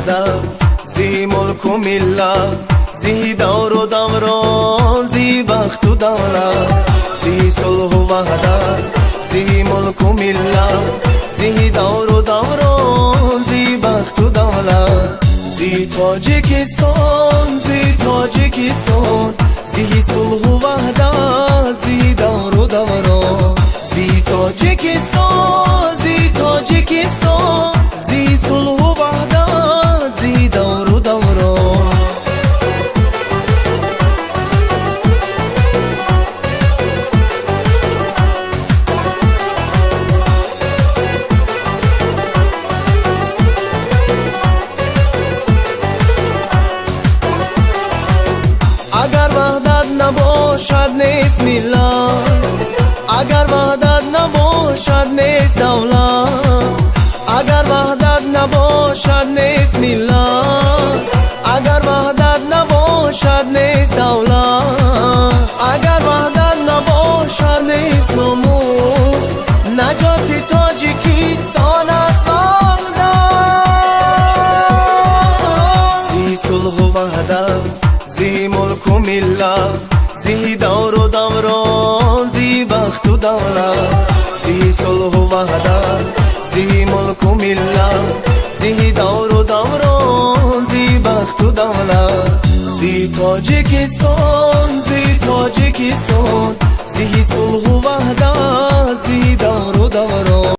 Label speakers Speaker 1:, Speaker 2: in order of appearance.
Speaker 1: وحدت زی ملک و ملت زی دور و دوران زی بخت و دولت زی صلح و وحدت زی ملک و ملت زی دور و دوران زی بخت و دولت زی تاجیکستان زی تاجیکستان زی صلح و وحدت زی دور و دوران زی تاجیکستان زی تاجیکستان زی صلح و وحدت زی دور و دوران اگر وحدت نباشد نیست ملت اگر وحدت نباشد نیست دولت اگر وحدت نباشد نیست ملت اگر وحدت نباشد نیست دولت اگر وحدت نباشد نیست ناموس نجات تاجیکستان است وحدت زی صلح و وحدت زی ملک و ملت زی دور و دوران زی بخت و دولت زی صلح و وحدت زی ملک و ملت زی دور و دوران زی بخت و دولت زی تاجیکستان زی تاجیکستان زی صلح و وحدت